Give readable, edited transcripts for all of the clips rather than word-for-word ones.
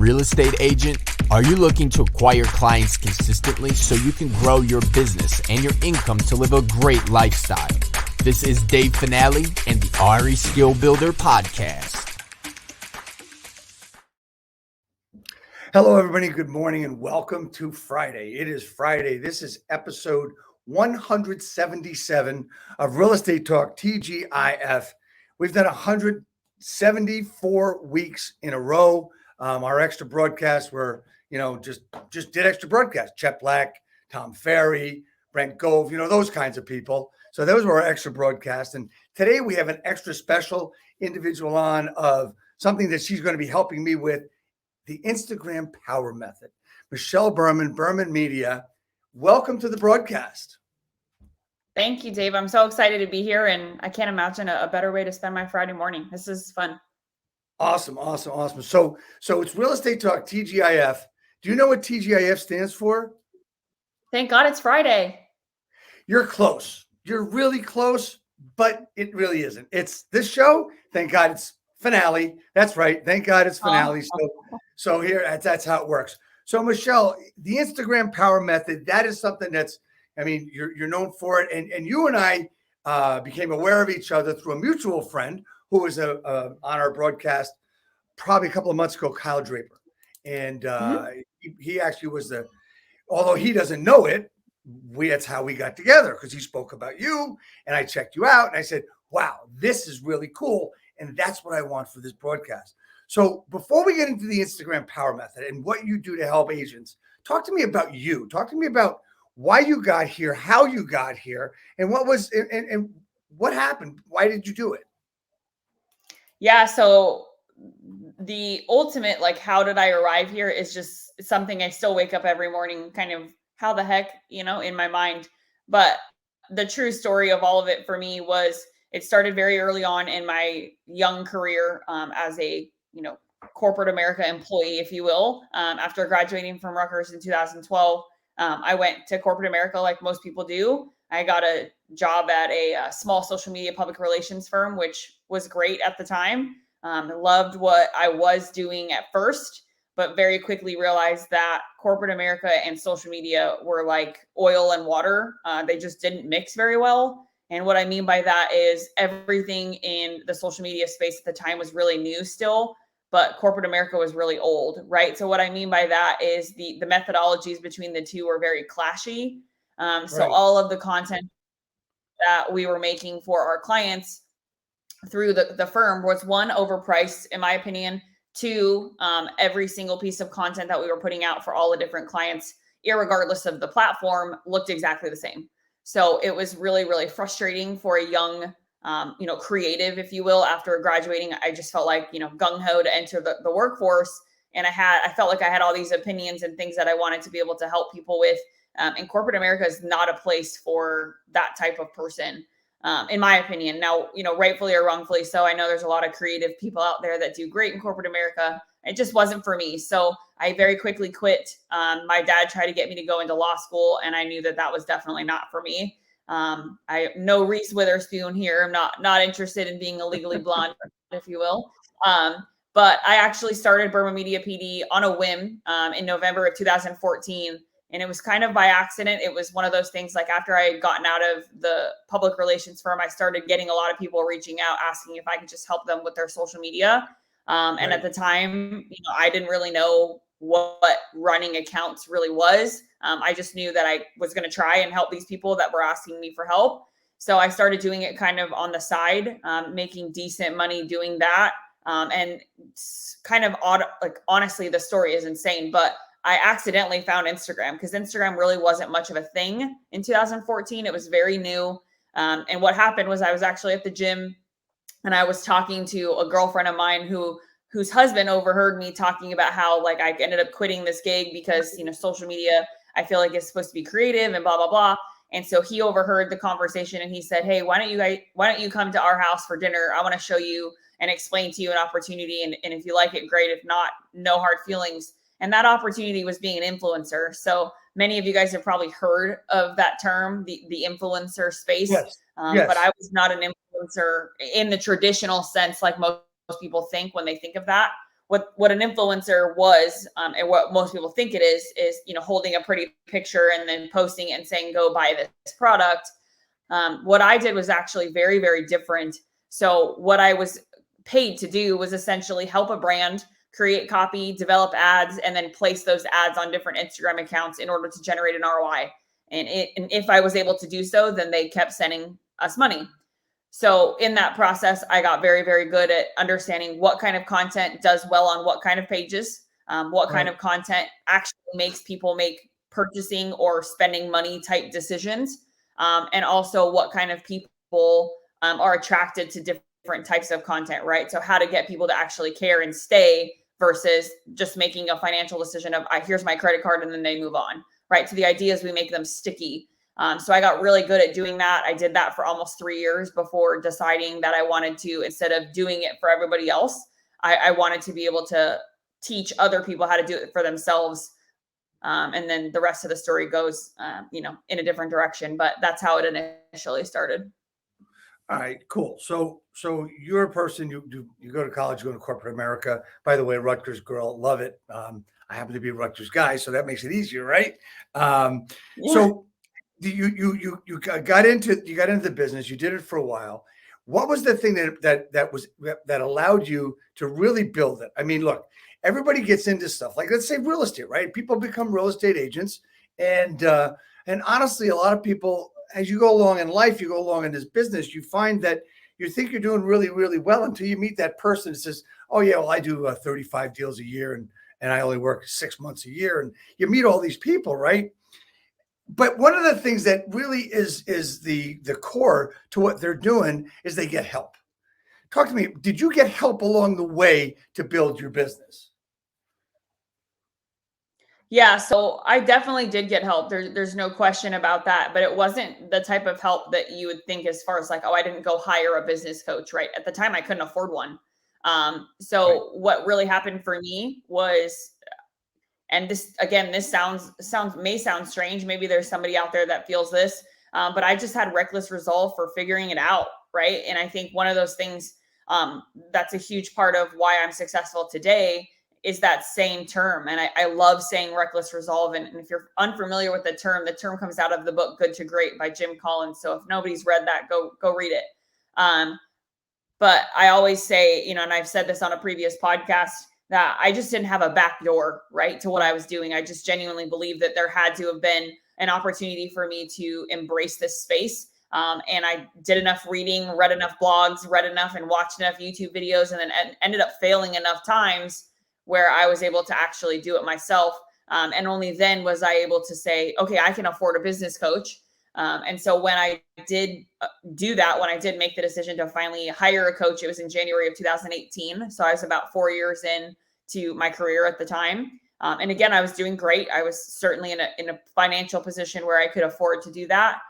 Real estate agent, are you looking to acquire clients consistently so you can grow your business and your income to live a great lifestyle? This is Dave Finale and the RE Skill Builder Podcast. Hello, everybody. Good morning and welcome to Friday. It is Friday. This is episode 177 of Real Estate Talk TGIF. We've done 174 weeks in a row. Our extra broadcasts were, just did extra broadcasts. Chet Black, Tom Ferry, Brent Gove, those kinds of people. So those were our extra broadcasts. And today we have an extra special individual on of something that she's going to be helping me with, the Instagram Power Method. Michelle Berman, Berman Media, welcome to the broadcast. Thank you, Dave. I'm so excited to be here, and I can't imagine a better way to spend my Friday morning. This is fun. Awesome. So it's Real Estate Talk TGIF. Do you know what TGIF stands for? Thank God it's Friday. You're close. You're really close, but it really isn't. It's this show. Thank God it's finale. That's right. Thank God it's finale. So here, that's how it works. So Michelle, the Instagram Power Method, that is something you're known for it. And you and I became aware of each other through a mutual friend who was on our broadcast probably a couple of months ago, Kyle Draper. And he actually was although he doesn't know it, that's how we got together, because he spoke about you and I checked you out and I said, wow, this is really cool. And that's what I want for this broadcast. So before we get into the Instagram Power Method and what you do to help agents, talk to me about you. Talk to me about why you got here, how you got here, and what happened. Why did you do it? Yeah. So the ultimate, how did I arrive here is just something I still wake up every morning, kind of how the heck, in my mind. But the true story of all of it for me was it started very early on in my young career as a, corporate America employee, if you will. After graduating from Rutgers in 2012, I went to corporate America like most people do. I got a job at a small social media public relations firm, which was great at the time. Loved what I was doing at first, but very quickly realized that corporate America and social media were like oil and water. They just didn't mix very well. And what I mean by that is everything in the social media space at the time was really new still, but corporate America was really old, right? So what I mean by that is the methodologies between the two were very clashy. So all of the content that we were making for our clients through the firm was, one, overpriced, in my opinion. Two, every single piece of content that we were putting out for all the different clients, irregardless of the platform, looked exactly the same. So it was really, really frustrating for a young, creative, if you will. After graduating, I just felt like, gung-ho to enter the workforce. And I felt like I had all these opinions and things that I wanted to be able to help people with. And corporate America is not a place for that type of person, in my opinion. Now, rightfully or wrongfully so, I know there's a lot of creative people out there that do great in corporate America. It just wasn't for me. So I very quickly quit. My dad tried to get me to go into law school, and I knew that was definitely not for me. No Reese Witherspoon here. I'm not interested in being a legally blonde, if you will. But I actually started Berman Media PD on a whim in November of 2014. And it was kind of by accident. It was one of those things, like after I had gotten out of the public relations firm, I started getting a lot of people reaching out, asking if I could just help them with their social media. And at the time, I didn't really know what running accounts really was. I just knew that I was going to try and help these people that were asking me for help. So I started doing it kind of on the side, making decent money doing that. And kind of honestly, the story is insane, but I accidentally found Instagram, because Instagram really wasn't much of a thing in 2014. It was very new. And what happened was I was actually at the gym, and I was talking to a girlfriend of mine whose husband overheard me talking about how I ended up quitting this gig because, social media, I feel like, is supposed to be creative and blah, blah, blah. And so he overheard the conversation, and he said, hey, why don't you come to our house for dinner? I want to show you and explain to you an opportunity. And if you like it, great. If not, no hard feelings. And that opportunity was being an influencer. So many of you guys have probably heard of that term, the influencer space. Yes. But I was not an influencer in the traditional sense, like most people think when they think of that. what an influencer was, and what most people think it is, holding a pretty picture and then posting it and saying, go buy this product. What I did was actually very, very different. So what I was paid to do was essentially help a brand create copy, develop ads, and then place those ads on different Instagram accounts in order to generate an ROI. And if I was able to do so, then they kept sending us money. So in that process, I got very, very good at understanding what kind of content does well on what kind of pages, what kind of content actually makes people make purchasing or spending money type decisions, and also what kind of people are attracted to different types of content, right? So how to get people to actually care and stay versus just making a financial decision of, here's my credit card, and then they move on, right? So the idea is we make them sticky. So I got really good at doing that. I did that for almost 3 years before deciding that I wanted to, instead of doing it for everybody else, I wanted to be able to teach other people how to do it for themselves. And then the rest of the story goes, in a different direction, but that's how it initially started. All right, cool. So you're a person, you go to college, you go to corporate America. By the way, Rutgers girl, love it. I happen to be a Rutgers guy, so that makes it easier, right? So you got into the business. You did it for a while. What was the thing that allowed you to really build it? I mean, look, everybody gets into stuff like, let's say, real estate, right? People become real estate agents, and honestly, a lot of people, as you go along in life, you go along in this business, you find that you think you're doing really, really well until you meet that person that says, oh yeah, well, I do 35 deals a year and I only work 6 months a year. And you meet all these people, right? But one of the things that really is the core to what they're doing is they get help. Talk to me. Did you get help along the way to build your business? Yeah, so I definitely did get help. There's no question about that, but it wasn't the type of help that you would think as far as like, oh, I didn't go hire a business coach, right? At the time, I couldn't afford one. What really happened for me was, and this may sound strange. Maybe there's somebody out there that feels this, but I just had reckless resolve for figuring it out, right? And I think one of those things that's a huge part of why I'm successful today is that same term. And I love saying reckless resolve. And if you're unfamiliar with the term comes out of the book Good to Great by Jim Collins. So if nobody's read that, go read it. But I always say, and I've said this on a previous podcast, that I just didn't have a back door, right, to what I was doing. I just genuinely believe that there had to have been an opportunity for me to embrace this space. And I did enough reading, read enough blogs, read enough and watched enough YouTube videos, and then ended up failing enough times where I was able to actually do it myself. And only then was I able to say, okay, I can afford a business coach. And so when I did do that, when I did make the decision to finally hire a coach, it was in January of 2018. So I was about 4 years into my career at the time. And again, I was doing great. I was certainly in a financial position where I could afford to do that.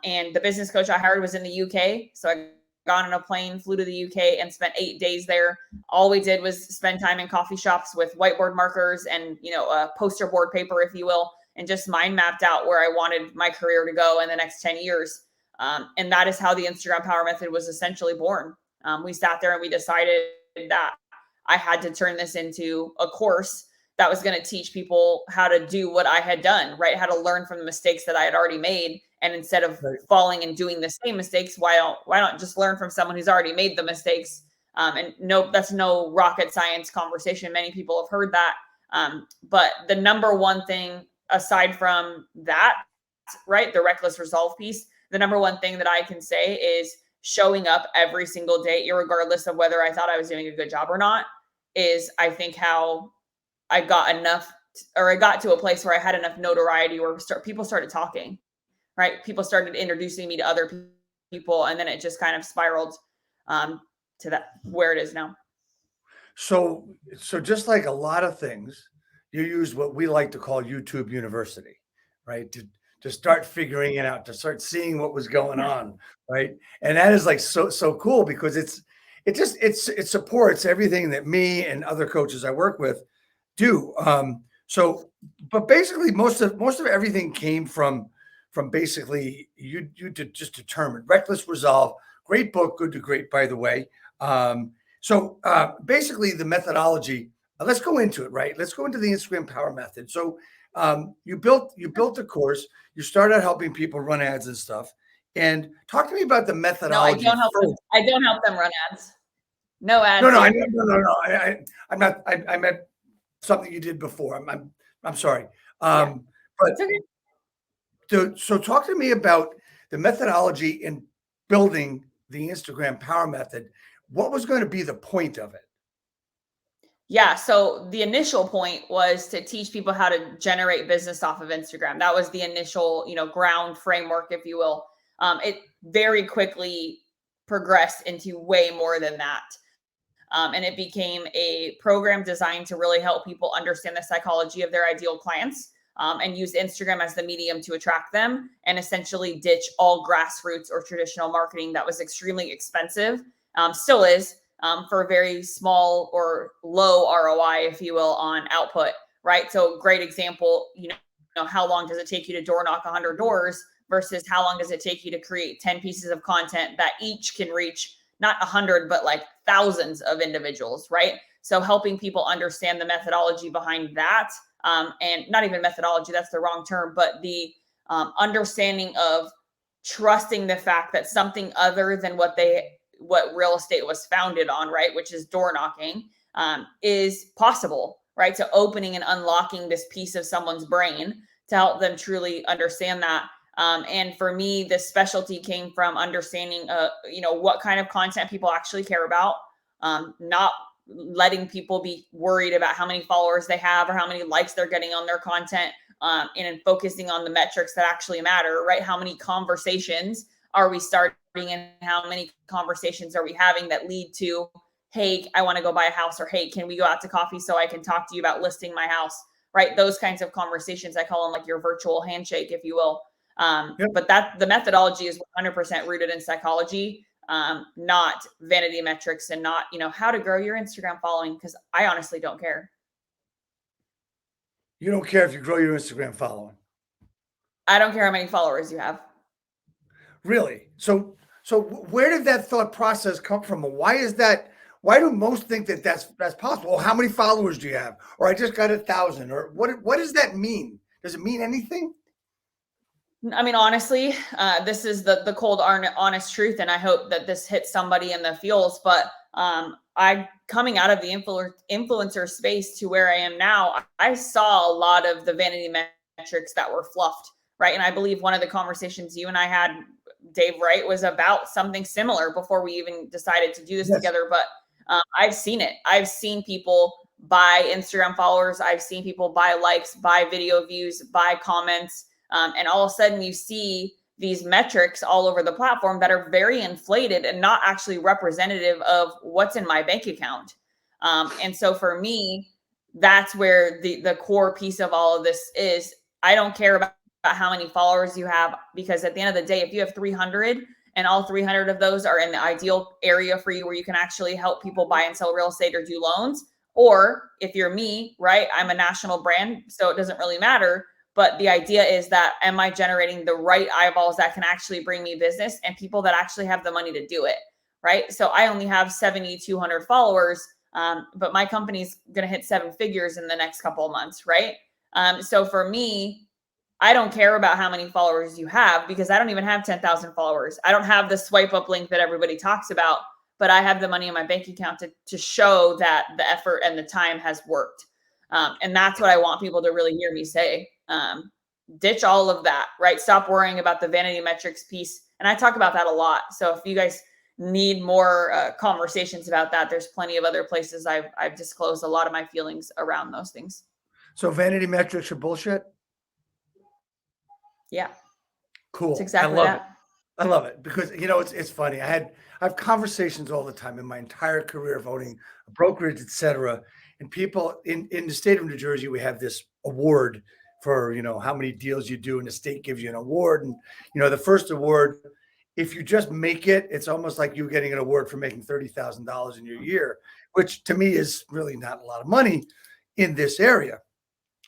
And the business coach I hired was in the UK. So I got on a plane, flew to the UK, and spent 8 days there. All we did was spend time in coffee shops with whiteboard markers and, a poster board paper, if you will, and just mind mapped out where I wanted my career to go in the next 10 years. And that is how the Instagram Power Method was essentially born. We sat there and we decided that I had to turn this into a course that was going to teach people how to do what I had done, right? How to learn from the mistakes that I had already made. And instead of falling and doing the same mistakes, why not just learn from someone who's already made the mistakes? And no, that's no rocket science conversation. Many people have heard that. But the number one thing, aside from that, right, the reckless resolve piece, the number one thing that I can say is showing up every single day, irregardless of whether I thought I was doing a good job or not, is I think how I got to a place where I had enough notoriety where people started talking, right? People started introducing me to other people, and then it just kind of spiraled to that where it is now. So just like a lot of things, you use what we like to call YouTube University, right? To start figuring it out, to start seeing what was going on, right? And that is like so cool because it supports everything that me and other coaches I work with do. But basically most of everything came from basically you just determined reckless resolve. Great book, Good to Great, by the way. So basically the methodology, let's go into it, right? Let's go into the Instagram Power Method. So you built a course, you started helping people run ads and stuff. And talk to me about the No, I methodology. don't help them. I don't help them run ads. No ads. No, here. I'm not. I meant something you did before. I'm sorry. Yeah. But It's okay. so talk to me about the methodology in building the Instagram Power Method. What was going to be the point of it? Yeah. So the initial point was to teach people how to generate business off of Instagram. That was the initial, ground framework, if you will. It very quickly progressed into way more than that. And it became a program designed to really help people understand the psychology of their ideal clients, and use Instagram as the medium to attract them, and essentially ditch all grassroots or traditional marketing that was extremely expensive, still is, for a very small or low ROI, if you will, on output, right? So great example, how long does it take you to door knock 100 doors versus how long does it take you to create 10 pieces of content that each can reach not 100, but like thousands of individuals, right? So helping people understand the methodology behind that, and not even methodology, that's the wrong term, but the understanding of trusting the fact that something other than what real estate was founded on, right, which is door knocking, is possible, right? So opening and unlocking this piece of someone's brain to help them truly understand that. And for me, the specialty came from understanding, what kind of content people actually care about, not letting people be worried about how many followers they have or how many likes they're getting on their content, and focusing on the metrics that actually matter, right? How many conversations are we starting and how many conversations are we having that lead to, hey, I want to go buy a house, or hey, can we go out to coffee so I can talk to you about listing my house, right? Those kinds of conversations, I call them like your virtual handshake, if you will. Yep. But the methodology is 100% rooted in psychology, not vanity metrics, and not, how to grow your Instagram following, because I honestly don't care. You don't care if you grow your Instagram following. I don't care how many followers you have. Really? So where did that thought process come from? Why is that? Why do most think that that's possible? Well, how many followers do you have? Or I just got 1,000? Or what does that mean? Does it mean anything? I mean, honestly, this is the cold, honest truth, and I hope that this hits somebody in the feels. But I, coming out of the influencer space to where I am now, I saw a lot of the vanity metrics that were fluffed, right? And I believe one of the conversations you and I had, Dave, right, was about something similar before we even decided to do this together. But I've seen it. I've seen people buy Instagram followers. I've seen people buy likes, buy video views, buy comments. And all of a sudden you see these metrics all over the platform that are very inflated and not actually representative of what's in my bank account. And so for me, that's where the core piece of all of this is. I don't care about how many followers you have, because at the end of the day, if you have 300 and all 300 of those are in the ideal area for you where you can actually help people buy and sell real estate or do loans, or if you're me, right, I'm a national brand, so it doesn't really matter. But the idea is that, am I generating the right eyeballs that can actually bring me business and people that actually have the money to do it, right? So I only have 7,200 followers, but my company's going to hit 7 figures in the next couple of months, right? So for me, I don't care about how many followers you have, because I don't even have 10,000 followers. I don't have the swipe up link that everybody talks about, but I have the money in my bank account to show that the effort and the time has worked. And that's what I want people to really hear me say. Ditch all of that, right? Stop worrying about the vanity metrics piece. And I talk about that a lot. So if you guys need more conversations about that, there's plenty of other places I've disclosed a lot of my feelings around those things. So vanity metrics are bullshit? Yeah. Cool. It's exactly that. I love it because, it's funny. I have conversations all the time in my entire career of owning a brokerage, et cetera. And people in the state of New Jersey, we have this award for, how many deals you do, and the state gives you an award. And, the first award, if you just make it, it's almost like you getting an award for making $30,000 in your year, which to me is really not a lot of money in this area.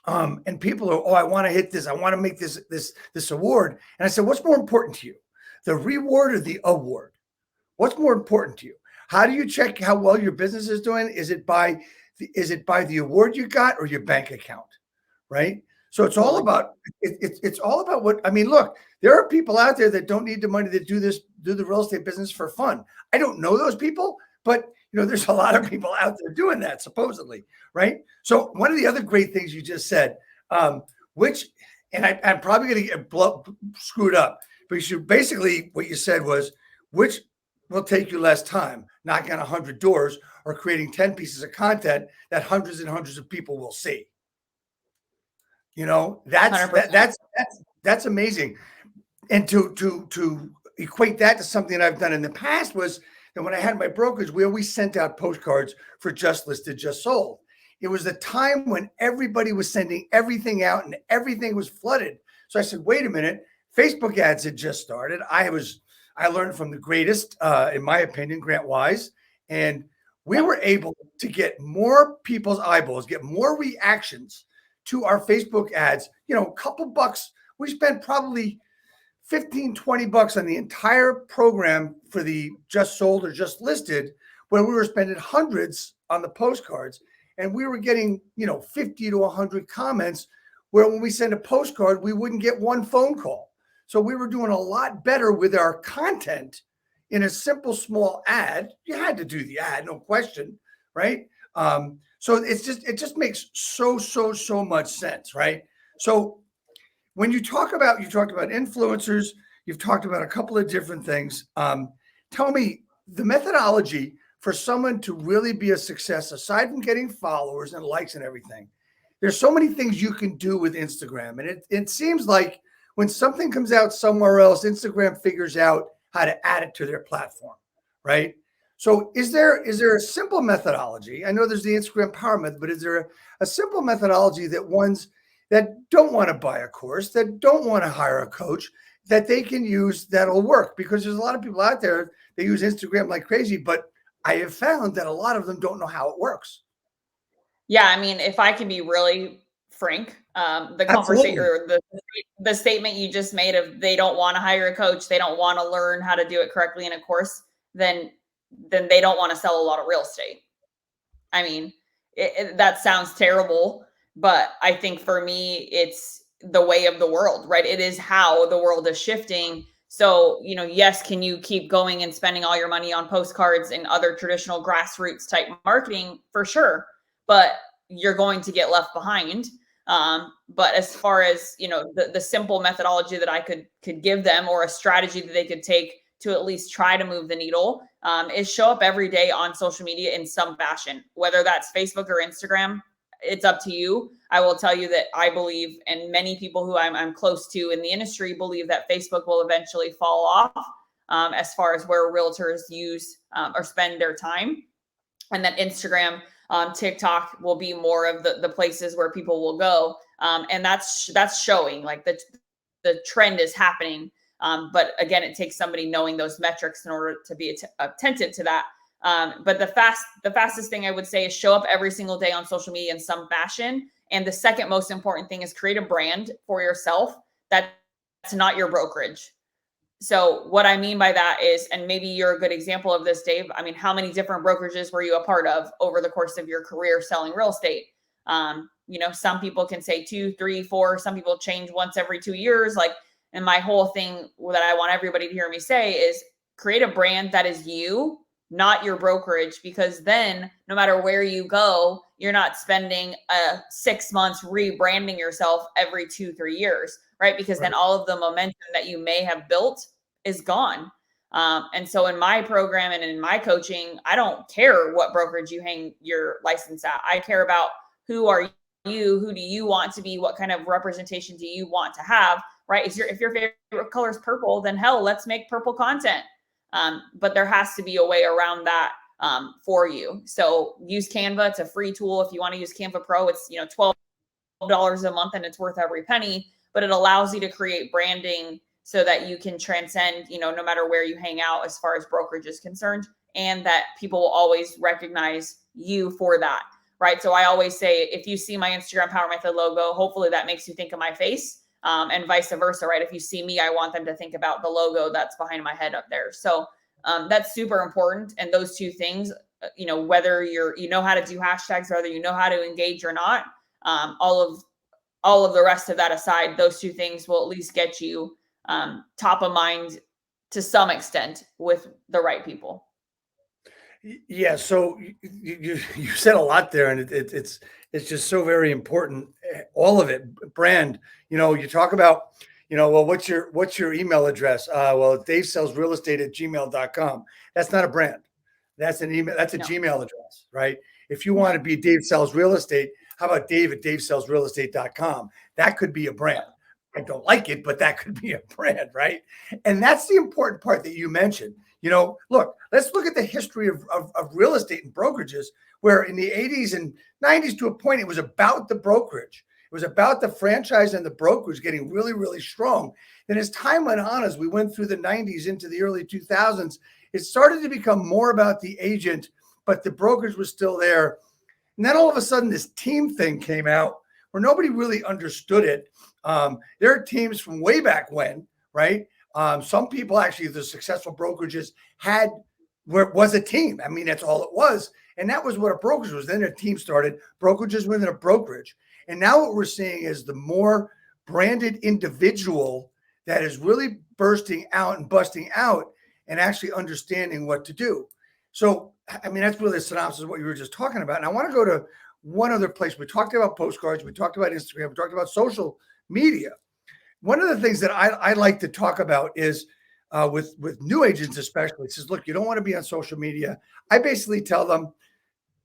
And people are, I want to hit this. I want to make this award. And I said, what's more important to you, the reward or the award? What's more important to you? How do you check how well your business is doing? Is it by the award you got or your bank account, right? So it's all about it's all about what I mean. Look, there are people out there that don't need the money to do the real estate business for fun. I don't know those people, but there's a lot of people out there doing that supposedly, right? So one of the other great things you just said, I'm probably going to get screwed up, but basically what you said was, which will take you less time, knocking on 100 doors or creating 10 pieces of content that hundreds and hundreds of people will see. That's amazing. And to equate that to something I've done in the past was that when I had my brokerage, we always sent out postcards for just listed, just sold. It was the time when everybody was sending everything out and everything was flooded. So I said, wait a minute, Facebook ads had just started. I learned from the greatest, in my opinion, Grant Wise, and we were able to get more people's eyeballs, get more reactions to our Facebook ads. A couple bucks. We spent probably $15-20 on the entire program for the just sold or just listed, when we were spending hundreds on the postcards, and we were getting 50 to 100 comments, where when we send a postcard, we wouldn't get one phone call. So we were doing a lot better with our content in a simple small ad. You had to do the ad, no question, right? So it just makes so much sense, right? So when you talked about influencers, you've talked about a couple of different things. Tell me the methodology for someone to really be a success, aside from getting followers and likes and everything. There's so many things you can do with Instagram. And it seems like when something comes out somewhere else, Instagram figures out how to add it to their platform, right? So is there a simple methodology? I know there's the Instagram power method, but is there a simple methodology that ones that don't want to buy a course, that don't want to hire a coach, that they can use that'll work? Because there's a lot of people out there, they use Instagram like crazy, but I have found that a lot of them don't know how it works. Yeah, I mean, if I can be really frank, the conversation or the statement you just made of they don't want to hire a coach, they don't want to learn how to do it correctly in a course, then they don't want to sell a lot of real estate. I mean, that sounds terrible, but I think for me, it's the way of the world, right? It is how the world is shifting. So, yes, can you keep going and spending all your money on postcards and other traditional grassroots type marketing? For sure. But you're going to get left behind. But as far as, the simple methodology that I could give them, or a strategy that they could take to at least try to move the needle, is show up every day on social media in some fashion, whether that's Facebook or Instagram. It's up to you. I will tell you that I believe, and many people who I'm close to in the industry believe, that Facebook will eventually fall off as far as where realtors use or spend their time, and that Instagram, TikTok will be more of the places where people will go. And that's showing like the trend is happening. But again, it takes somebody knowing those metrics in order to be attentive to that. But the fastest thing I would say is show up every single day on social media in some fashion. And the second most important thing is create a brand for yourself that's not your brokerage. So what I mean by that is, and maybe you're a good example of this, Dave. I mean, how many different brokerages were you a part of over the course of your career selling real estate? Some people can say 2, 3, 4. Some people change once every 2 years. And my whole thing that I want everybody to hear me say is create a brand that is you, not your brokerage, because then no matter where you go, you're not spending 6 months rebranding yourself every 2-3 years, right? Because then all of the momentum that you may have built is gone. And so in my program and in my coaching, I don't care what brokerage you hang your license at. I care about who are you, who do you want to be, what kind of representation do you want to have, right? If your favorite color is purple, then hell, let's make purple content. But there has to be a way around that for you. So use Canva. It's a free tool. If you want to use Canva Pro, it's $12 a month and it's worth every penny, but it allows you to create branding so that you can transcend, no matter where you hang out as far as brokerage is concerned, and that people will always recognize you for that, right? So I always say, if you see my Instagram Power Method logo, hopefully that makes you think of my face, and vice versa, right? If you see me, I want them to think about the logo that's behind my head up there. So That's super important. And those two things, whether you know how to do hashtags, whether you know how to engage or not, all of the rest of that aside, those two things will at least get you top of mind to some extent with the right people. Yeah. So you said a lot there, and it's just so very important. All of it, brand. You talk about, well, what's your email address? Well, Dave sells real estate at gmail.com. That's not a brand. That's an email. That's a Gmail address, right? If you want to be Dave sells real estate, how about Dave at davesellsrealestate.com? That could be a brand. I don't like it, but that could be a brand, right? And that's the important part that you mentioned. Look, let's look at the history of real estate and brokerages, where in the 80s and 90s, to a point, it was about the brokerage. It was about the franchise and the brokerage getting really, really strong. And as time went on, as we went through the 90s into the early 2000s, it started to become more about the agent, but the brokerage was still there. And then all of a sudden, this team thing came out where nobody really understood it. There are teams from way back when, right? Some people actually, the successful brokerages was a team. I mean, that's all it was. And that was what a brokerage was. Then a team started, brokerages within a brokerage. And now what we're seeing is the more branded individual that is really bursting out and busting out and actually understanding what to do. So, I mean, that's really a synopsis of what you were just talking about. And I want to go to one other place. We talked about postcards. We talked about Instagram. We talked about social media. One of the things that I like to talk about is with new agents, especially, says, look, you don't want to be on social media. I basically tell them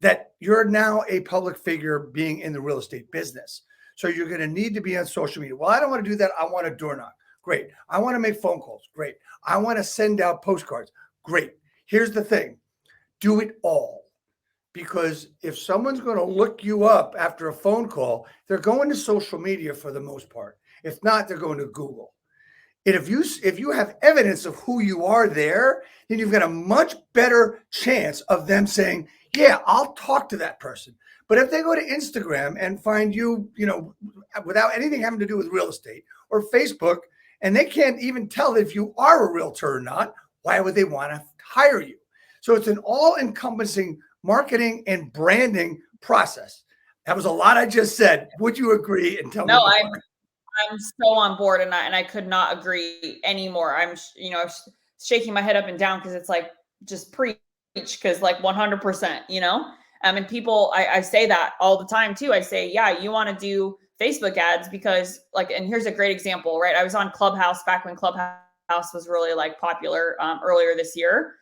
that you're now a public figure being in the real estate business. So you're going to need to be on social media. Well, I don't want to do that. I want to door knock. Great. I want to make phone calls. Great. I want to send out postcards. Great. Here's the thing. Do it all. Because if someone's going to look you up after a phone call, they're going to social media for the most part. If not, they're going to Google. And if you have evidence of who you are there, then you've got a much better chance of them saying, yeah, I'll talk to that person. But if they go to Instagram and find you, without anything having to do with real estate, or Facebook, and they can't even tell if you are a realtor or not, why would they want to hire you? So it's an all-encompassing marketing and branding process. That was a lot I just said. Would you agree? And tell me. No, I'm so on board, and I could not agree anymore. I'm shaking my head up and down because it's like, just preach, because like 100%, and people, I say that all the time too. I say, yeah, you want to do Facebook ads because and here's a great example, right? I was on Clubhouse back when Clubhouse was really like popular earlier this year,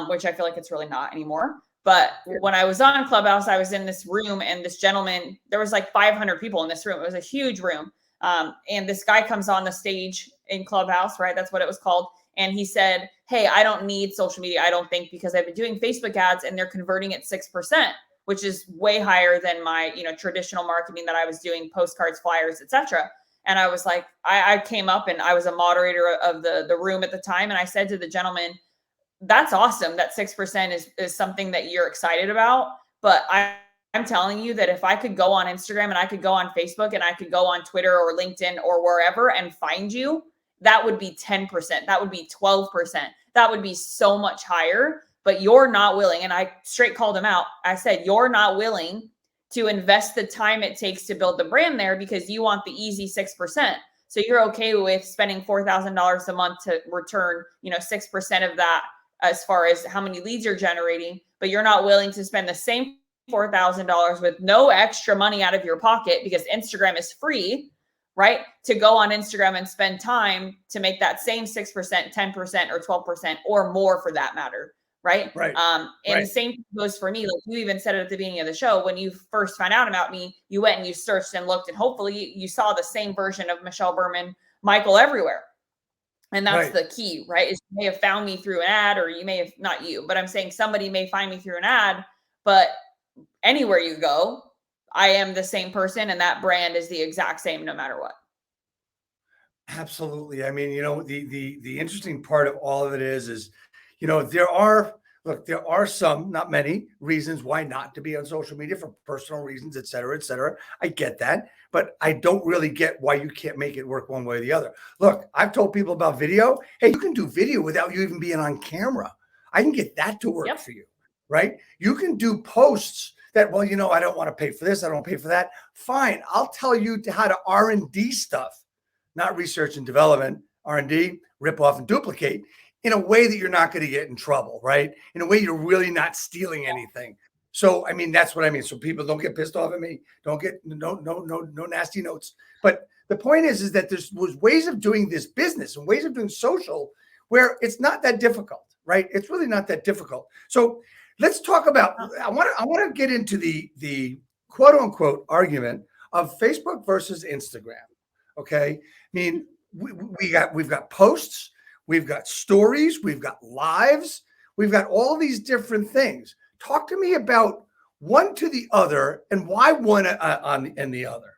which I feel like it's really not anymore. But when I was on Clubhouse, I was in this room, and this gentleman, there was like 500 people in this room. It was a huge room. And this guy comes on the stage in Clubhouse, right? That's what it was called. And he said, hey, I don't need social media, I don't think, because I've been doing Facebook ads and they're converting at 6%, which is way higher than my, traditional marketing that I was doing, postcards, flyers, etc. And I was like, I came up, and I was a moderator of the room at the time. And I said to the gentleman, that's awesome. That 6% is something that you're excited about. But I'm telling you that if I could go on Instagram and I could go on Facebook and I could go on Twitter or LinkedIn or wherever and find you, that would be 10%. That would be 12%. That would be so much higher. But you're not willing. And I straight called him out. I said, you're not willing to invest the time it takes to build the brand there because you want the easy 6%. So you're okay with spending $4,000 a month to return, 6% of that as far as how many leads you're generating, but you're not willing to spend the same $4,000 with no extra money out of your pocket because Instagram is free, right? To go on Instagram and spend time to make that same 6%, 10%, or 12%, or more for that matter, right? Right. And the same goes for me. Like you even said it at the beginning of the show, when you first found out about me, you went and you searched and looked, and hopefully you saw the same version of Michelle Berman, Michael everywhere. And that's the key, right? Is you may have found me through an ad, or you may have, not you, but I'm saying somebody may find me through an ad, but anywhere you go, I am the same person, and that brand is the exact same no matter what. Absolutely. I mean, the interesting part of all of it is, there are some, not many, reasons why not to be on social media, for personal reasons, et cetera, et cetera. I get that, but I don't really get why you can't make it work one way or the other. Look, I've told people about video. Hey, you can do video without you even being on camera. I can get that to work Yep. for you, right? You can do posts that, well, I don't want to pay for this. I don't want to pay for that. Fine. I'll tell you how to R&D stuff, not research and development, R&D, rip off and duplicate, in a way that you're not going to get in trouble, right? In a way you're really not stealing anything. So, I mean, that's what I mean. So people don't get pissed off at me. Don't get no nasty notes. But the point is that was ways of doing this business and ways of doing social where it's not that difficult, right? It's really not that difficult. So let's talk about, I want to get into the quote unquote argument of Facebook versus Instagram. Okay. I mean, we've got posts, we've got stories, we've got lives, we've got all these different things. Talk to me about one to the other and why one and the other.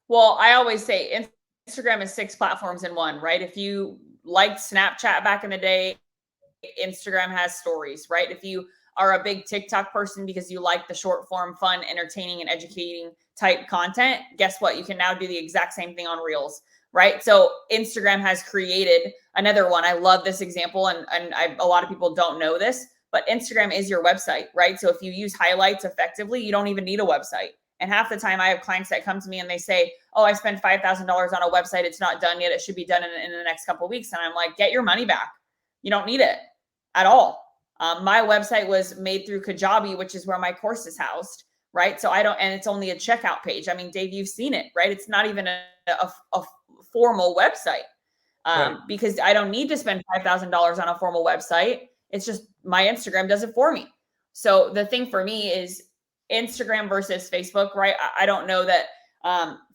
Well, I always say Instagram is 6 platforms in one, right? If you liked Snapchat back in the day, Instagram has stories, right? If you are a big TikTok person because you like the short form, fun, entertaining, and educating type content, guess what? You can now do the exact same thing on Reels, right? So Instagram has created another one. I love this example, and a lot of people don't know this, but Instagram is your website, right? So if you use highlights effectively, you don't even need a website. And half the time I have clients that come to me and they say, oh, I spent $5,000 on a website. It's not done yet. It should be done in the next couple of weeks. And I'm like, get your money back. You don't need it at all. My website was made through Kajabi, which is where my course is housed, right? So and it's only a checkout page. I mean, Dave, you've seen it, right? It's not even a formal website Right. because I don't need to spend $5,000 on a formal website. It's just my Instagram does it for me. So the thing for me is Instagram versus Facebook, right? I don't know that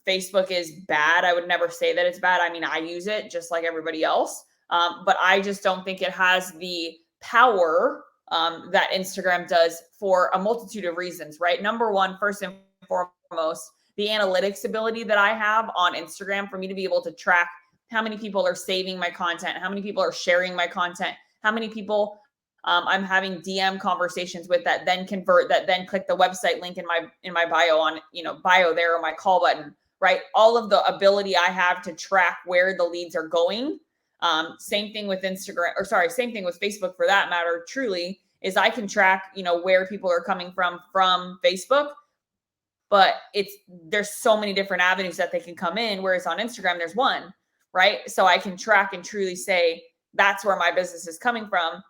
Facebook is bad. I would never say that it's bad. I mean, I use it just like everybody else. But I just don't think it has the power that Instagram does for a multitude of reasons, right? Number one, first and foremost, the analytics ability that I have on Instagram for me to be able to track how many people are saving my content, how many people are sharing my content, how many people I'm having DM conversations with that then convert, that then click the website link in my bio on, bio there, or my call button, right? All of the ability I have to track where the leads are going. Same thing with same thing with Facebook for that matter, truly, is I can track, where people are coming from Facebook, but there's so many different avenues that they can come in. Whereas on Instagram, there's one, right? So I can track and truly say, that's where my business is coming from.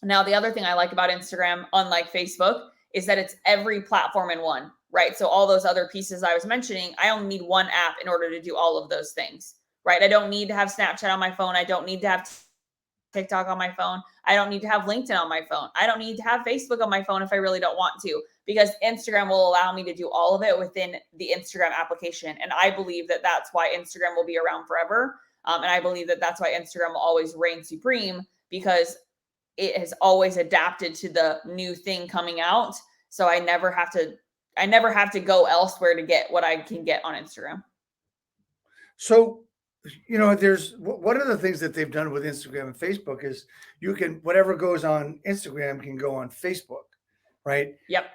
Now, the other thing I like about Instagram, unlike Facebook, is that it's every platform in one, right? So all those other pieces I was mentioning, I only need one app in order to do all of those things, right? I don't need to have Snapchat on my phone. I don't need to have TikTok on my phone. I don't need to have LinkedIn on my phone. I don't need to have Facebook on my phone if I really don't want to, because Instagram will allow me to do all of it within the Instagram application. And I believe that that's why Instagram will be around forever. And I believe that that's why Instagram will always reign supreme, because it has always adapted to the new thing coming out. So I never have to go elsewhere to get what I can get on Instagram. So, there's one of the things that they've done with Instagram and Facebook is whatever goes on Instagram can go on Facebook, right? Yep.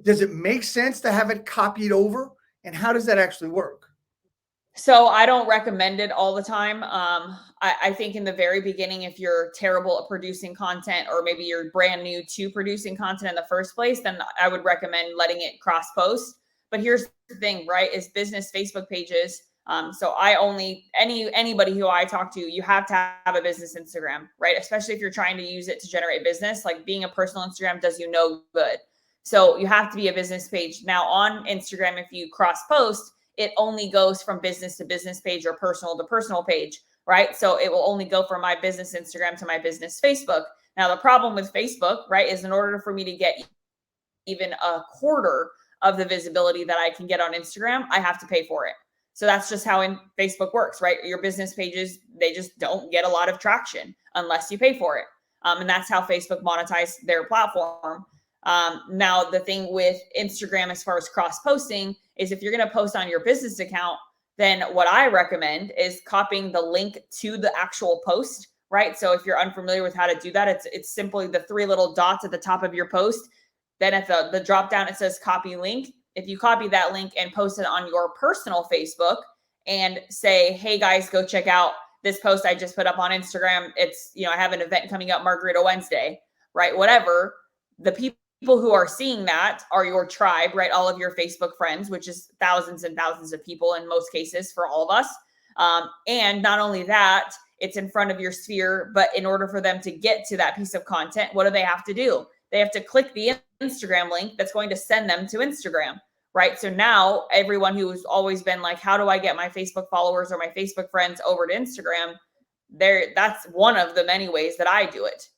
Does it make sense to have it copied over? And how does that actually work? So I don't recommend it all the time. I think in the very beginning, if you're terrible at producing content, or maybe you're brand new to producing content in the first place, then I would recommend letting it cross post. But here's the thing, right? Is business Facebook pages. So anybody who I talk to, you have to have a business Instagram, right? Especially if you're trying to use it to generate business. Like, being a personal Instagram does you no good. So you have to be a business page. Now on Instagram, if you cross post, it only goes from business to business page or personal to personal page, right? So it will only go from my business Instagram to my business Facebook. Now, the problem with Facebook, right, is in order for me to get even a quarter of the visibility that I can get on Instagram, I have to pay for it. So that's just how Facebook works, right? Your business pages, they just don't get a lot of traction unless you pay for it. And that's how Facebook monetized their platform. Now, the thing with Instagram, as far as cross posting, is if you're going to post on your business account, then what I recommend is copying the link to the actual post, right? So if you're unfamiliar with how to do that, it's simply the 3 little dots at the top of your post. Then at the drop down, it says copy link. If you copy that link and post it on your personal Facebook and say, hey guys, go check out this post I just put up on Instagram, it's, I have an event coming up, Margarita Wednesday, right? Whatever. The people who are seeing that are your tribe, right? All of your Facebook friends, which is thousands and thousands of people in most cases for all of us. And not only that, it's in front of your sphere, but in order for them to get to that piece of content, what do they have to do? They have to click the Instagram link that's going to send them to Instagram, right? So now everyone who's always been like, how do I get my Facebook followers or my Facebook friends over to Instagram? That's one of the many ways that I do it.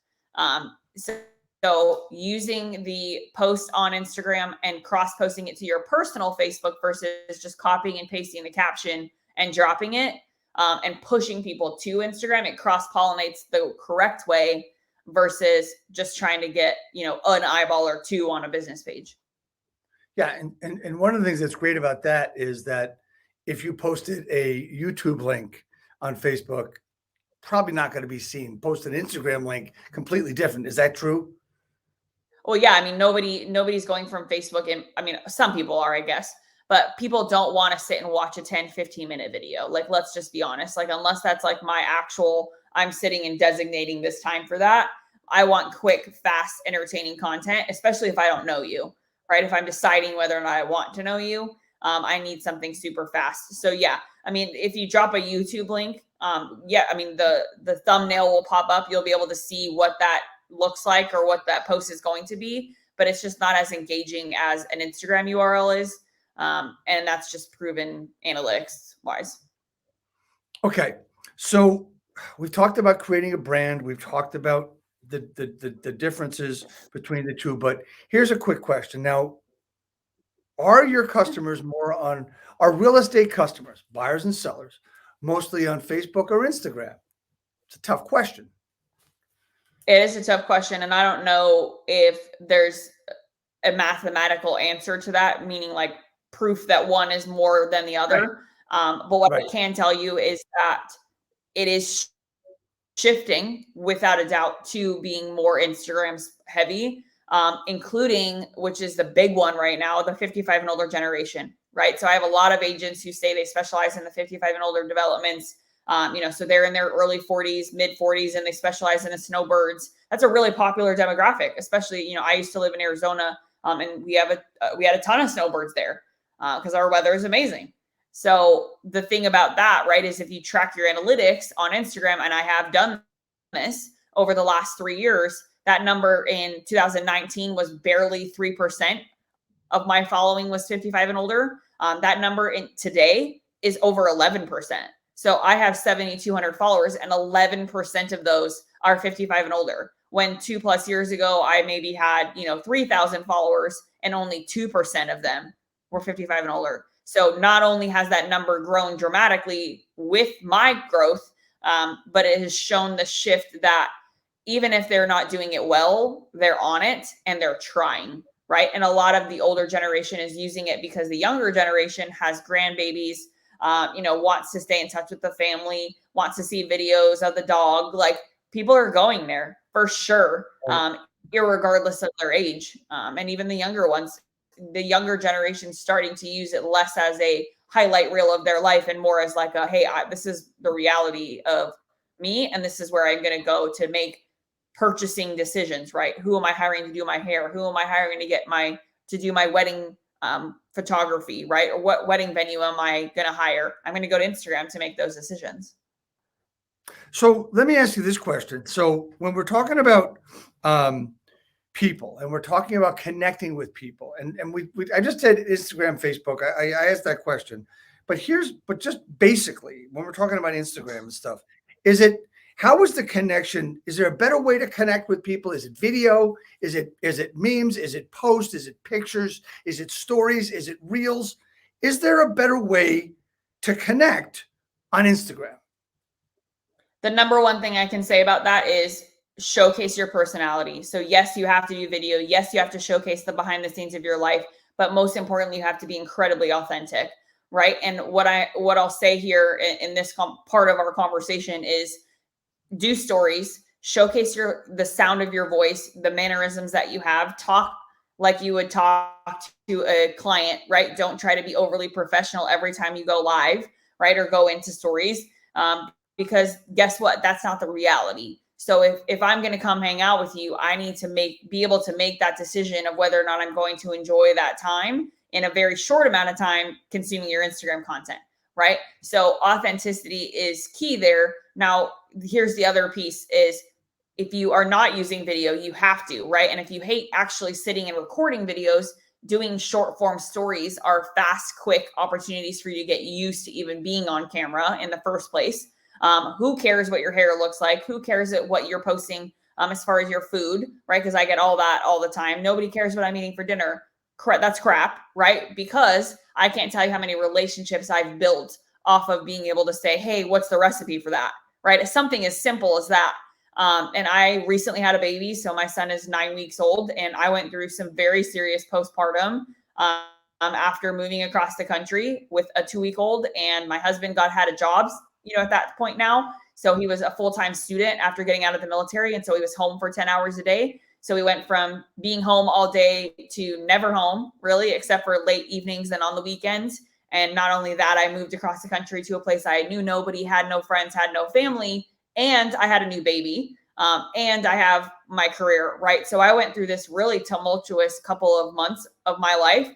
So using the post on Instagram and cross-posting it to your personal Facebook versus just copying and pasting the caption and dropping it and pushing people to Instagram, it cross-pollinates the correct way versus just trying to get, an eyeball or two on a business page. Yeah. And one of the things that's great about that is that if you posted a YouTube link on Facebook, probably not going to be seen. Post an Instagram link, completely different. Is that true? Well, yeah. I mean, nobody's going from Facebook. And I mean, some people are, I guess, but people don't want to sit and watch a 10, 15-minute video. Like, let's just be honest. Like, unless that's like my actual, I'm sitting and designating this time for that. I want quick, fast, entertaining content, especially if I don't know you, right? If I'm deciding whether or not I want to know you, I need something super fast. So yeah, I mean, if you drop a YouTube link, yeah, I mean, the thumbnail will pop up. You'll be able to see what that looks like or what that post is going to be, but it's just not as engaging as an Instagram URL is. And that's just proven analytics wise. Okay. So we've talked about creating a brand. We've talked about the differences between the two, but here's a quick question. Now, are your customers are real estate customers, buyers and sellers, mostly on Facebook or Instagram? It's a tough question. It is a tough question. And I don't know if there's a mathematical answer to that, meaning like proof that one is more than the other. Right. But what I can tell you is that it is shifting without a doubt to being more Instagram heavy, including, which is the big one right now, the 55 and older generation, right? So I have a lot of agents who say they specialize in the 55 and older developments. So they're in their early 40s, mid 40s, and they specialize in the snowbirds. That's a really popular demographic, especially, I used to live in Arizona, and we had a ton of snowbirds there because our weather is amazing. So the thing about that, right, is if you track your analytics on Instagram, and I have done this over the last 3 years, that number in 2019 was barely 3% of my following was 55 and older. That number in today is over 11%. So I have 7,200 followers, and 11% of those are 55 and older. When 2+ years ago, I maybe had, 3,000 followers, and only 2% of them were 55 and older. So not only has that number grown dramatically with my growth, but it has shown the shift that even if they're not doing it well, they're on it and they're trying, right? And a lot of the older generation is using it because the younger generation has grandbabies, wants to stay in touch with the family, wants to see videos of the dog. Like, people are going there for sure, irregardless of their age. And even the younger ones, the younger generation starting to use it less as a highlight reel of their life and more as like hey, this is the reality of me, and this is where I'm going to go to make purchasing decisions, right? Who am I hiring to do my hair? Who am I hiring to do my wedding photography, right? Or what wedding venue am I going to hire? I'm going to go to Instagram to make those decisions. So let me ask you this question. So when we're talking about people, and we're talking about connecting with people, and I just said Instagram, Facebook. I asked that question, but just basically when we're talking about Instagram and stuff, how is the connection? Is there a better way to connect with people? Is it video? Is it memes? Is it posts? Is it pictures? Is it stories? Is it reels? Is there a better way to connect on Instagram? The number one thing I can say about that is showcase your personality. So yes, you have to do video. Yes, you have to showcase the behind the scenes of your life, but most importantly, you have to be incredibly authentic, right? And what I'll say here in this part of our conversation is do stories, showcase the sound of your voice, the mannerisms that you have, talk like you would talk to a client, right? Don't try to be overly professional every time you go live, right? Or go into stories. because guess what? That's not the reality. So if I'm going to come hang out with you, I need to be able to make that decision of whether or not I'm going to enjoy that time in a very short amount of time consuming your Instagram content, right? So authenticity is key there. Now, here's the other piece is if you are not using video, you have to, right? And if you hate actually sitting and recording videos, doing short form stories are fast, quick opportunities for you to get used to even being on camera in the first place. Who cares what your hair looks like? Who cares what you're posting as far as your food, right? Because I get all that all the time. Nobody cares what I'm eating for dinner. That's crap, right? Because I can't tell you how many relationships I've built off of being able to say, hey, what's the recipe for that, right? It's something as simple as that. And I recently had a baby. So my son is 9 weeks old, and I went through some very serious postpartum after moving across the country with a 2-week-old, and my husband had a job, at that point now. So he was a full-time student after getting out of the military. And so he was home for 10 hours a day. So we went from being home all day to never home, really, except for late evenings and on the weekends. And not only that, I moved across the country to a place I knew nobody, had no friends, had no family, and I had a new baby, and I have my career, right? So I went through this really tumultuous couple of months of my life,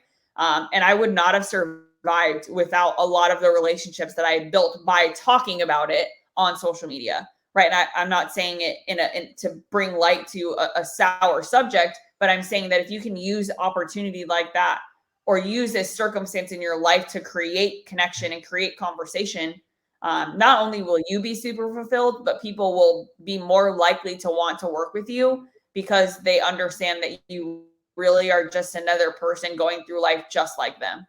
and I would not have survived without a lot of the relationships that I built by talking about it on social media, right? And I'm not saying it to bring light to a sour subject, but I'm saying that if you can use opportunity like that or use this circumstance in your life to create connection and create conversation, not only will you be super fulfilled, but people will be more likely to want to work with you because they understand that you really are just another person going through life just like them.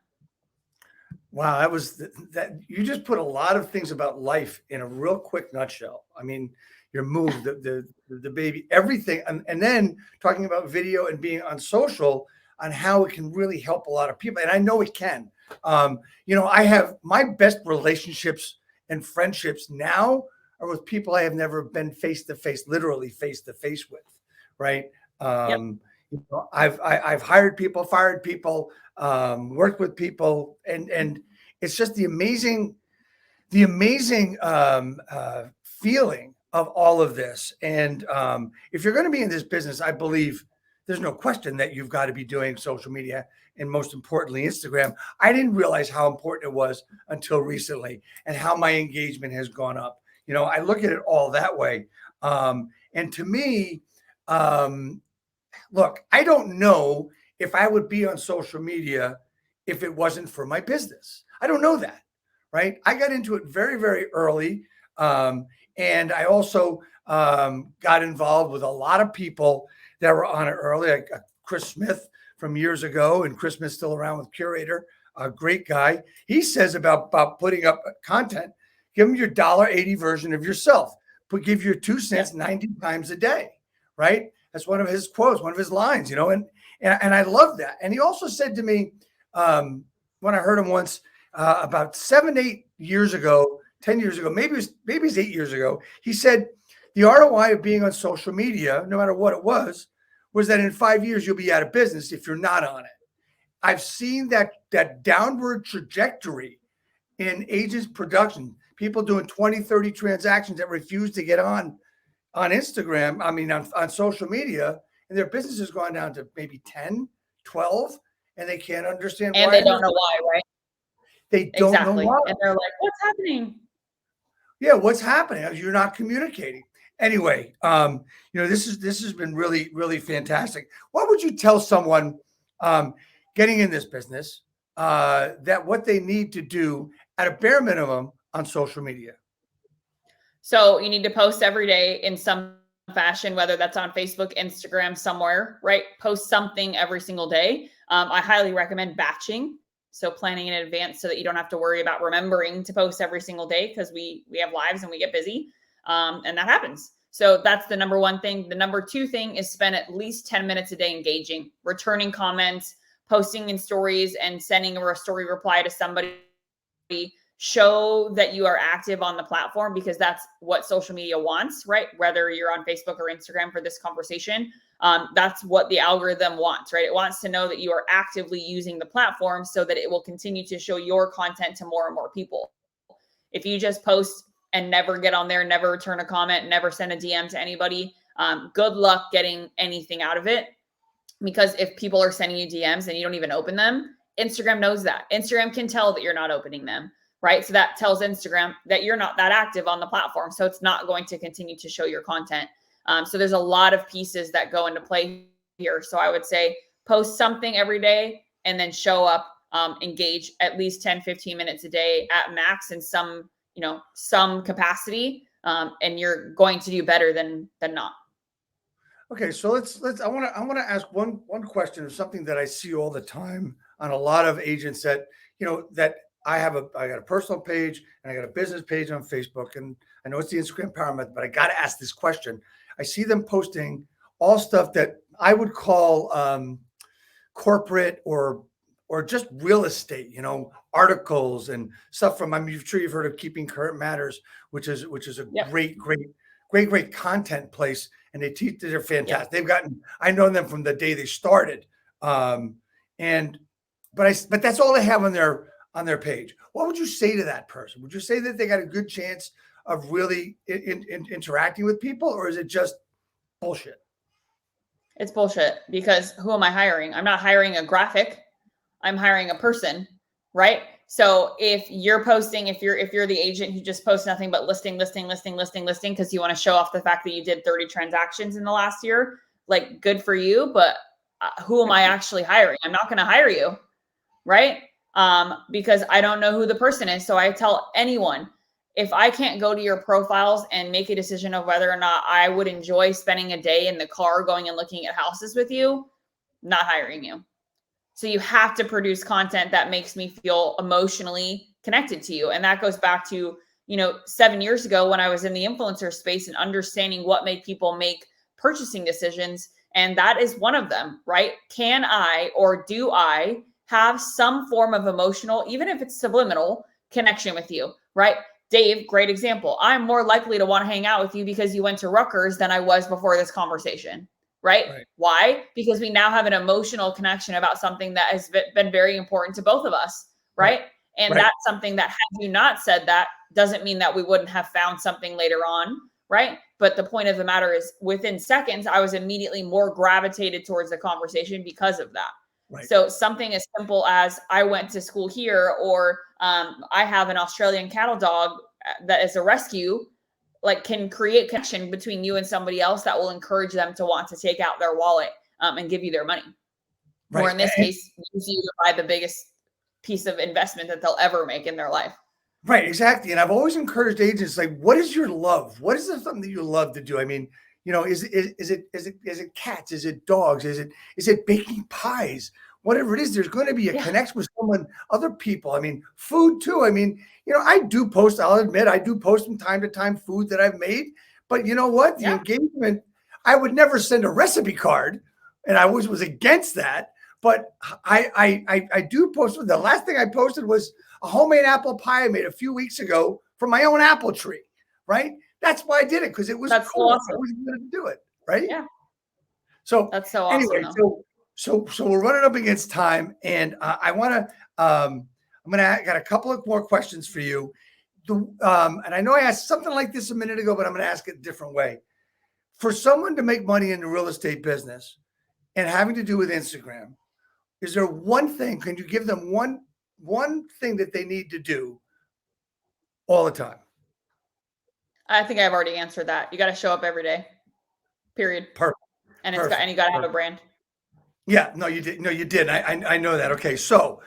Wow, that you just put a lot of things about life in a real quick nutshell. I mean, your move, the baby, everything, and then talking about video and being on social on how it can really help a lot of people, and I know it can. I have my best relationships and friendships now are with people I have never been face to face, literally face to face with, right? Yep. I've hired people, fired people, worked with people, and it's just the amazing feeling of all of this. And if you're going to be in this business, I believe there's no question that you've got to be doing social media, and most importantly, Instagram. I didn't realize how important it was until recently and how my engagement has gone up. I look at it all that way. And to me, look, I don't know if I would be on social media if it wasn't for my business. I don't know that, right? I got into it very, very early. And I also got involved with a lot of people that were on it early, like Chris Smith from years ago, and Chris Smith's still around with Curator, a great guy. He says about putting up content, give them your $1.80 version of yourself, give your 2 cents 90 times a day, right? That's one of his quotes, one of his lines, and I love that. And he also said to me, when I heard him once, about 7-8 years ago, 10 years ago, maybe it's 8 years ago, he said, the ROI of being on social media, no matter what it was that in 5 years, you'll be out of business if you're not on it. I've seen that downward trajectory in agents production, people doing 20, 30 transactions that refuse to get on Instagram, on social media, and their business has gone down to maybe 10, 12, and they can't understand why. And they don't know why, right? They don't know why. And they're like, what's happening? Yeah, what's happening? You're not communicating. Anyway, this has been really, really fantastic. What would you tell someone getting in this business that what they need to do at a bare minimum on social media? So you need to post every day in some fashion, whether that's on Facebook, Instagram, somewhere, right? Post something every single day. I highly recommend batching. So planning in advance so that you don't have to worry about remembering to post every single day, because we have lives and we get busy. And that happens. So that's the number one thing. The number two thing is spend at least 10 minutes a day engaging, returning comments, posting in stories, and sending a story reply to somebody. Show that you are active on the platform, because that's what social media wants, right? Whether you're on Facebook or Instagram for this conversation, that's what the algorithm wants, right? It wants to know that you are actively using the platform so that it will continue to show your content to more and more people. If you just post and never get on there, never return a comment, never send a DM to anybody, good luck getting anything out of it. Because if people are sending you DMs and you don't even open them, Instagram knows that. Instagram can tell that you're not opening them, right? So that tells Instagram that you're not that active on the platform. So it's not going to continue to show your content. So there's a lot of pieces that go into play here. So I would say post something every day and then show up, engage at least 10, 15 minutes a day at max in some capacity. And you're going to do better than not. Okay, so let's I want to ask one question of something that I see all the time on a lot of agents that that I got a personal page and I got a business page on Facebook, and I know it's the Instagram Power Method, but I got to ask this question. I see them posting all stuff that I would call corporate or just real estate, articles and stuff from. I'm sure you've heard of Keeping Current Matters, which is a Yep. great content place. And they teach, they're fantastic. Yeah. I know them from the day they started. But that's all they have on their page. What would you say to that person? Would you say that they got a good chance of really interacting with people, or is it just bullshit? It's bullshit, because who am I hiring? I'm not hiring a graphic. I'm hiring a person, right? So if you're posting, if you're the agent who just posts nothing but listing, because you want to show off the fact that you did 30 transactions in the last year, like, good for you. But who am I actually hiring? I'm not going to hire you, right? Because I don't know who the person is. So I tell anyone, if I can't go to your profiles and make a decision of whether or not I would enjoy spending a day in the car going and looking at houses with you, not hiring you. So you have to produce content that makes me feel emotionally connected to you. And that goes back to, 7 years ago when I was in the influencer space and understanding what made people make purchasing decisions. And that is one of them, right? Can I, or do I have some form of emotional, even if it's subliminal, connection with you, right? Dave, great example. I'm more likely to want to hang out with you because you went to Rutgers than I was before this conversation. Right? Why? Because we now have an emotional connection about something that has been very important to both of us. Right. And that's something that, had you not said that, doesn't mean that we wouldn't have found something later on. Right. But the point of the matter is, within seconds, I was immediately more gravitated towards the conversation because of that. Right. So something as simple as I went to school here, or I have an Australian cattle dog that is a rescue, like, can create connection between you and somebody else that will encourage them to want to take out their wallet and give you their money. Right. Or in this case, use you to buy the biggest piece of investment that they'll ever make in their life. Right, exactly. And I've always encouraged agents, like, what is your love? What is something that you love to do? I mean, is it cats? Is it dogs? Is it baking pies? Whatever it is, there's going to be a connection with someone, other people. I mean, food too. I mean, I do post, I'll admit, I do post from time to time food that I've made, but you know what? The engagement, I would never send a recipe card, and I always was against that. But I do post. The last thing I posted was a homemade apple pie I made a few weeks ago from my own apple tree, right? That's why I did it, because it was cool. Awesome. I was going to do it, right? Yeah. So that's so awesome. Anyway, so we're running up against time, and I want to. Got a couple of more questions for you. And I know I asked something like this a minute ago, but I'm going to ask it a different way. For someone to make money in the real estate business and having to do with Instagram, is there one thing? Can you give them one thing that they need to do all the time? I think I've already answered that. You got to show up every day. Period. Perfect. And you got to have a brand. Yeah, no, you did. No, you did. I know that. Okay. So,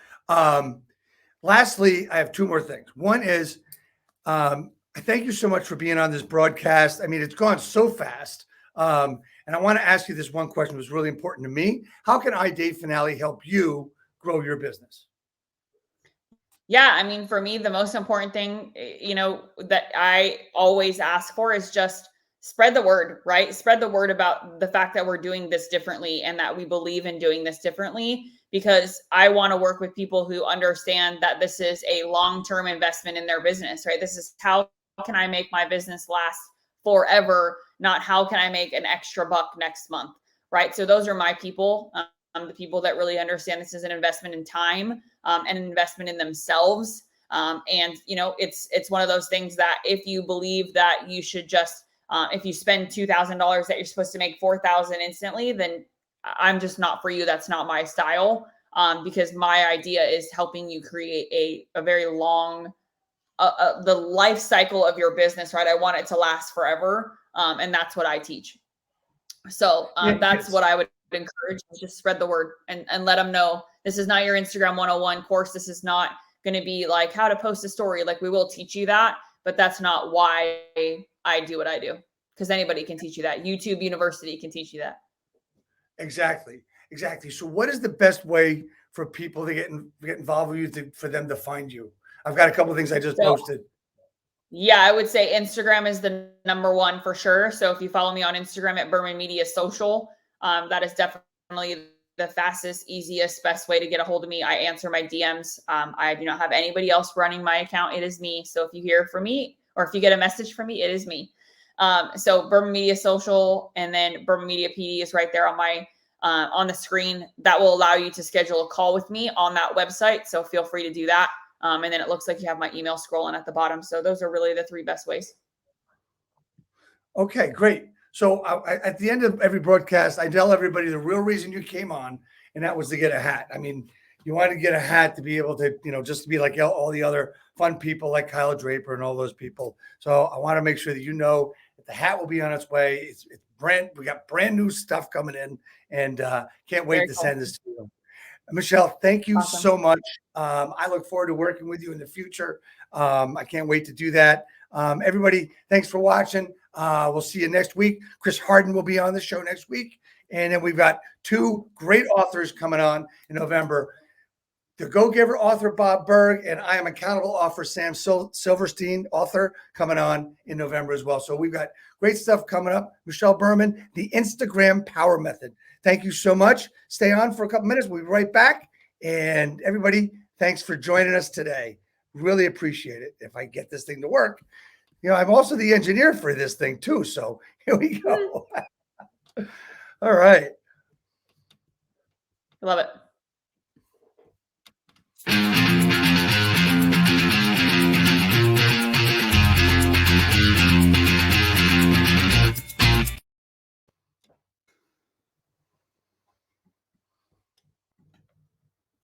lastly, I have two more things. One is, thank you so much for being on this broadcast. I mean, it's gone so fast. And I want to ask you this one question. It was really important to me. How can I, Dave Finale, help you grow your business? Yeah, I mean, for me, the most important thing, that I always ask for is just spread the word, right? Spread the word about the fact that we're doing this differently and that we believe in doing this differently, because I want to work with people who understand that this is a long-term investment in their business, right? This is how can I make my business last forever, not how can I make an extra buck next month, right? So those are my people, the people that really understand this is an investment in time and an investment in themselves. And it's one of those things that if you believe that you should just if you spend $2,000 that you're supposed to make 4,000 instantly, then I'm just not for you. That's not my style. Because my idea is helping you create a very long the life cycle of your business, right? I want it to last forever. And that's what I teach. So that's what I would encourage. Just spread the word and let them know this is not your Instagram 101 course. This is not going to be like how to post a story. Like we will teach you that, but that's not why I do what I do. Because anybody can teach you that. YouTube University can teach you that. Exactly. So what is the best way for people to get involved with you for them to find you? I've got a couple of things I just posted. Yeah, I would say Instagram is the number one for sure. So if you follow me on Instagram at Berman Media Social, that is definitely the fastest, easiest, best way to get a hold of me. I answer my DMs. I do not have anybody else running my account. It is me. So if you hear from me or if you get a message from me, it is me. So Berman Media Social and then Berman Media PD is right there on my on the screen. That will allow you to schedule a call with me on that website. So feel free to do that. And then it looks like you have my email scrolling at the bottom. So those are really the three best ways. Okay, great. So at the end of every broadcast, I tell everybody the real reason you came on, and that was to get a hat. I mean, you wanted to get a hat to be able to, just to be like all the other fun people like Kyle Draper and all those people. So I want to make sure that that the hat will be on its way. It's we got brand new stuff coming in, and can't wait to send this to you. Michelle, thank you so much. I look forward to working with you in the future. I can't wait to do that. Everybody, thanks for watching. We'll see you next week. Chris Harden will be on the show next week. And then we've got two great authors coming on in November. The Go Giver author, Bob Berg, and I Am Accountable author, Sam Silverstein, author, coming on in November as well. So we've got great stuff coming up. Michelle Berman, the Instagram Power Method. Thank you so much. Stay on for a couple minutes. We'll be right back. And everybody, thanks for joining us today. Really appreciate it. If I get this thing to work. I'm also the engineer for this thing too. So here we go. All right. Love it.